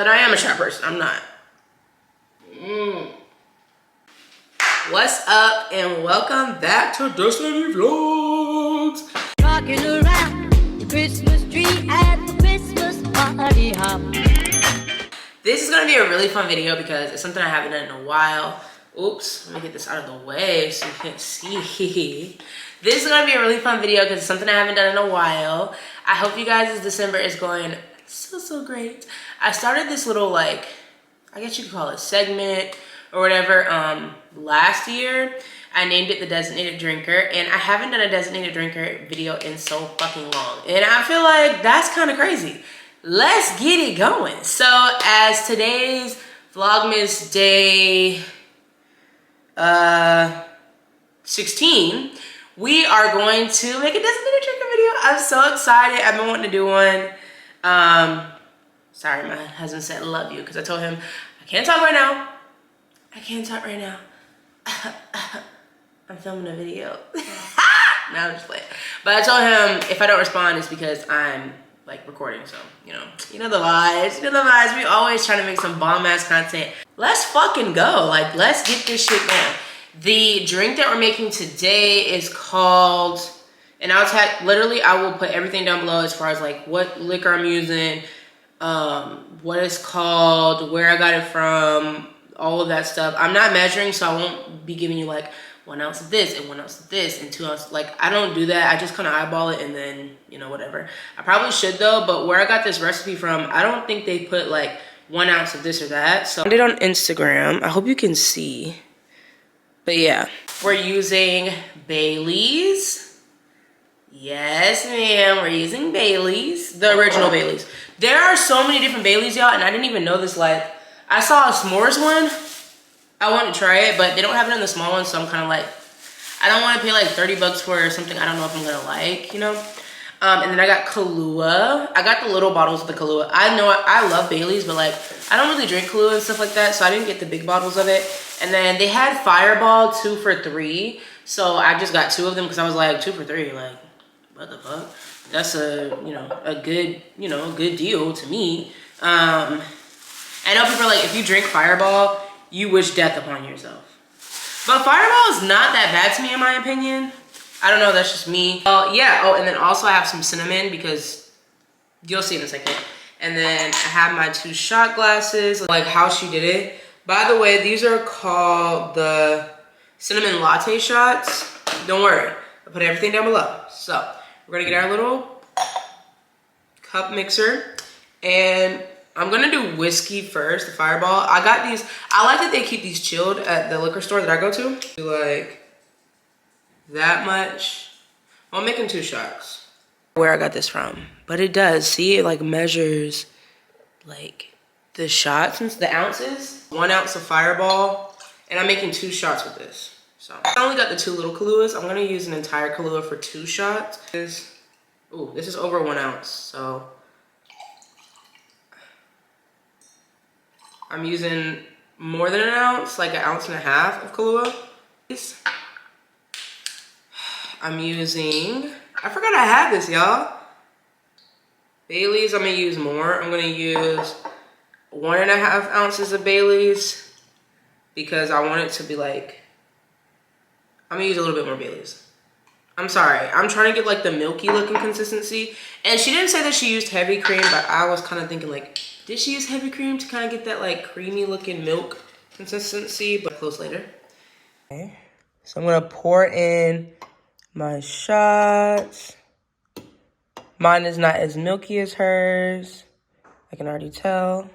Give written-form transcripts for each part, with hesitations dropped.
But I am a shy person, I'm not. What's up and welcome back to DestinyVlogs. Rocking around the Christmas tree at the Christmas party hop. This is gonna be a really fun video because it's something I haven't done in a while. Oops, let me get this out of the way so you can't see. This is gonna be a really fun video because it's something I haven't done in a while. I hope you guys' December is going so great. I started this little, like, I guess you could call it segment or whatever, last year. I named it the Designated Drinker, and I haven't done a Designated Drinker video in so fucking long. And I feel like that's kind of crazy. Let's get it going. So as today's Vlogmas day 16, we are going to make a Designated Drinker video. I'm so excited. I've been wanting to do one. Sorry, my husband said love you because I told him I can't talk right now. I can't talk right now. I'm filming a video. No, I'm just playing. But I told him if I don't respond, it's because I'm like recording. So, you know the vibes. You know the vibes. We always trying to make some bomb ass content. Let's fucking go. Like, let's get this shit going. The drink that we're making today is called, and I'll tag, literally I will put everything down below as far as like what liquor I'm using, what it's called, where I got it from, all of that stuff. I'm not measuring, so I won't be giving you like 1 ounce of this and 1 ounce of this and 2 ounces. Like, I don't do that. I just kind of eyeball it and then, you know, whatever. I probably should though, but where I got this recipe from, I don't think they put like 1 ounce of this or that. So I found it on Instagram. I hope you can see. But yeah, we're using Bailey's. Yes, ma'am, we're using Bailey's, the original Bailey's. There are so many different Bailey's, y'all, and I didn't even know this. Like, I saw a s'mores one. I want to try it, but they don't have it in the small one, so I'm kind of like, I don't want to pay like 30 bucks for something I don't know if I'm gonna like, you know. And then I got Kahlua. I got the little bottles of the Kahlua. I know I love Bailey's, but like, I don't really drink Kahlua and stuff like that, so I didn't get the big bottles of it. And then they had Fireball 2 for $3, so I just got 2 of them because I was like, 2 for $3, like, what the fuck? That's a good deal to me. I know people are like, if you drink Fireball, you wish death upon yourself. But Fireball is not that bad to me, in my opinion. I don't know, that's just me. Yeah, oh, and then also I have some cinnamon because you'll see in a second. And then I have my 2 shot glasses, like how she did it. By the way, these are called the cinnamon latte shots. Don't worry, I'll put everything down below. So we're gonna get our little cup mixer, and I'm gonna do whiskey first, the Fireball. I got these, I like that they keep these chilled at the liquor store that I go to. Like that much. Well, I'm making 2 shots. Where I got this from, but it does, see, it like measures like the shots and the ounces. 1 ounce of Fireball, and I'm making 2 shots with this. So I only got the 2 little Kahluas. I'm gonna use an entire Kahlua for 2 shots. Ooh, this is over 1 ounce, so I'm using more than 1 ounce, like 1.5 ounces of Kahlua. I'm using, I forgot I had this, y'all. Bailey's, I'm gonna use more. I'm gonna use 1.5 ounces of Bailey's because I want it to be like, I'm gonna use a little bit more Bailey's. I'm sorry, I'm trying to get like the milky looking consistency. And she didn't say that she used heavy cream, but I was kind of thinking like, did she use heavy cream to kind of get that like creamy looking milk consistency? But close later. Okay, so I'm gonna pour in my shots. Mine is not as milky as hers. I can already tell.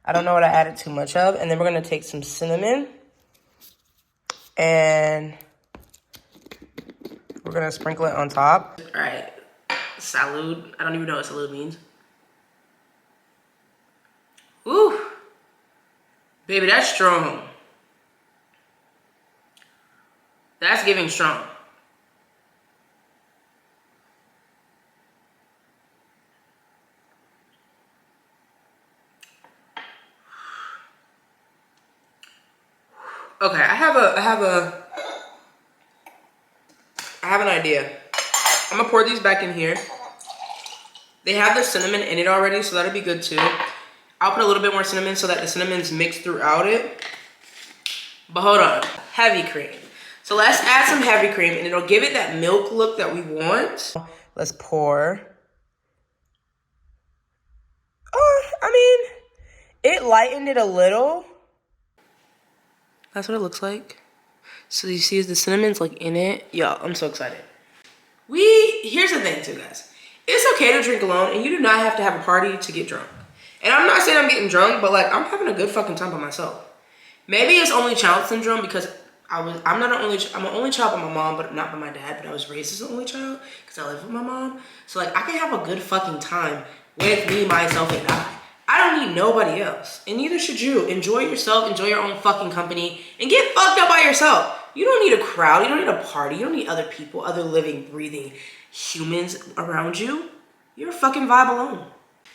I don't know what I added too much of. And then we're gonna take some cinnamon and we're gonna sprinkle it on top. All right, salud. I don't even know what salud means. Ooh, baby, that's strong. That's giving strong. Okay, I have an idea. I'm gonna pour these back in here. They have the cinnamon in it already, so that'll be good too. I'll put a little bit more cinnamon so that the cinnamon's mixed throughout it. But hold on, heavy cream. So let's add some heavy cream and it'll give it that milk look that we want. Let's pour. Oh, I mean, it lightened it a little. That's what it looks like. So you see the cinnamon's like in it. Yo, I'm so excited. Here's the thing too, guys. It's okay to drink alone and you do not have to have a party to get drunk. And I'm not saying I'm getting drunk, but like I'm having a good fucking time by myself. Maybe it's only child syndrome because I'm an only child by my mom, but not by my dad, but I was raised as an only child because I live with my mom. So like I can have a good fucking time with me, myself, and I don't need nobody else. And neither should you. Enjoy yourself, enjoy your own fucking company, and get fucked up by yourself. You don't need a crowd, you don't need a party, you don't need other people, other living, breathing humans around you. You're a fucking vibe alone.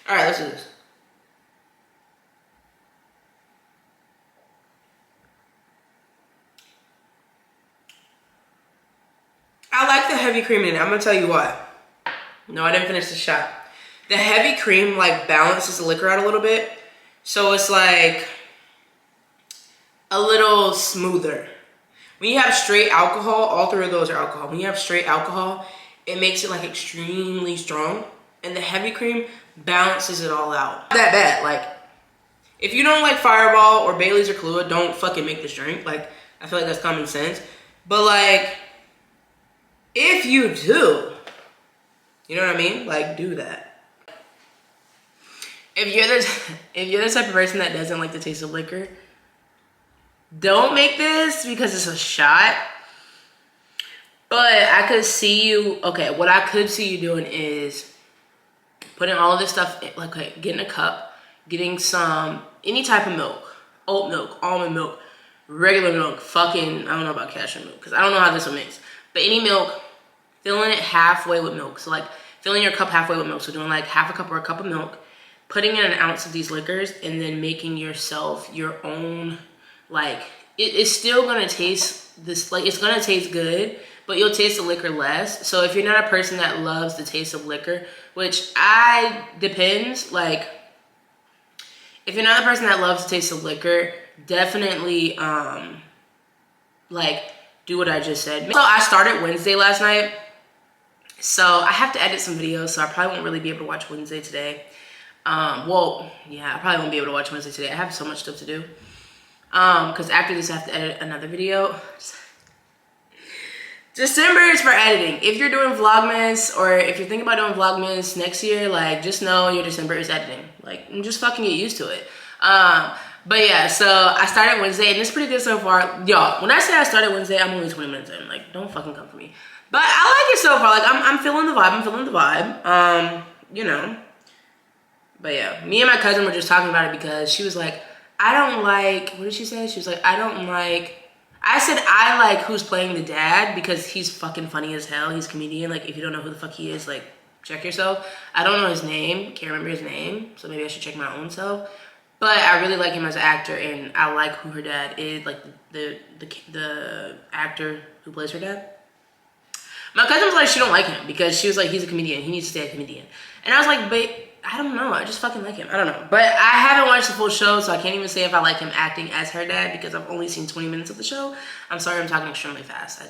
All right, let's do this. I like the heavy cream in it. I'm gonna tell you why. No, I didn't finish the shot. The heavy cream like balances the liquor out a little bit. So it's like a little smoother. When you have straight alcohol, all three of those are alcohol. When you have straight alcohol, it makes it like extremely strong. And the heavy cream balances it all out. Not that bad. Like, if you don't like Fireball or Bailey's or Kahlua, don't fucking make this drink. Like, I feel like that's common sense. But like, if you do, you know what I mean? Like, do that. If you're the type of person that doesn't like the taste of liquor, don't make this because it's a shot. But I could see you, okay, what I could see you doing is putting all of this stuff, like getting a cup, getting some, any type of milk, oat milk, almond milk, regular milk, fucking, I don't know about cashew milk, because I don't know how this will mix. But any milk, filling it halfway with milk. So like filling your cup halfway with milk. So doing like half a cup or a cup of milk, putting in an ounce of these liquors, and then making yourself your own, like, it's still gonna taste this, like, it's gonna taste good, but you'll taste the liquor less. So if you're not a person that loves the taste of liquor, which depends, like, if you're not a person that loves the taste of liquor, definitely, like, do what I just said. So I started Wednesday last night, so I have to edit some videos, so I probably won't really be able to watch Wednesday today. Well, yeah, I probably won't be able to watch Wednesday today. I have so much stuff to do. Because after this, I have to edit another video. December is for editing. If you're doing Vlogmas, or if you're thinking about doing Vlogmas next year, like, just know your December is editing. Like, just fucking get used to it. But yeah, so I started Wednesday, and it's pretty good so far. Y'all, when I say I started Wednesday, I'm only 20 minutes in. Like, don't fucking come for me. But I like it so far. Like, I'm feeling the vibe. I'm feeling the vibe. You know. But yeah, me and my cousin were just talking about it because she was like, I don't like, what did she say? She was like, I said I like who's playing the dad because he's fucking funny as hell. He's a comedian. Like, if you don't know who the fuck he is, like, check yourself. I don't know his name. Can't remember his name. So maybe I should check my own self. But I really like him as an actor, and I like who her dad is, like the actor who plays her dad. My cousin was like, she don't like him because she was like, he's a comedian. He needs to stay a comedian. And I was like, but I don't know. I just fucking like him. I don't know. But I haven't watched the full show, so I can't even say if I like him acting as her dad because I've only seen 20 minutes of the show. I'm sorry I'm talking extremely fast.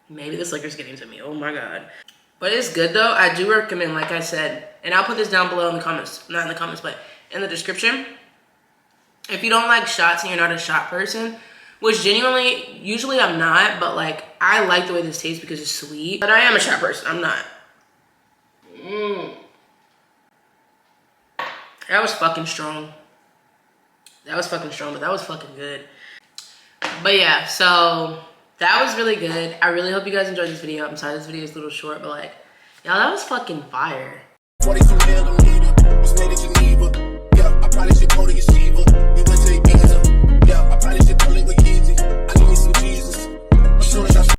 Maybe this liquor's getting to me. Oh my God. But it's good though. I do recommend, like I said, and I'll put this down below in the comments. Not in the comments, but in the description. If you don't like shots and you're not a shot person, which genuinely, usually I'm not, but like, I like the way this tastes because it's sweet. But I am a shot person. I'm not. That was fucking strong. That was fucking strong, but that was fucking good. But yeah, so that was really good. I really hope you guys enjoyed this video. I'm sorry this video is a little short, but like, y'all, that was fucking fire. 42 million.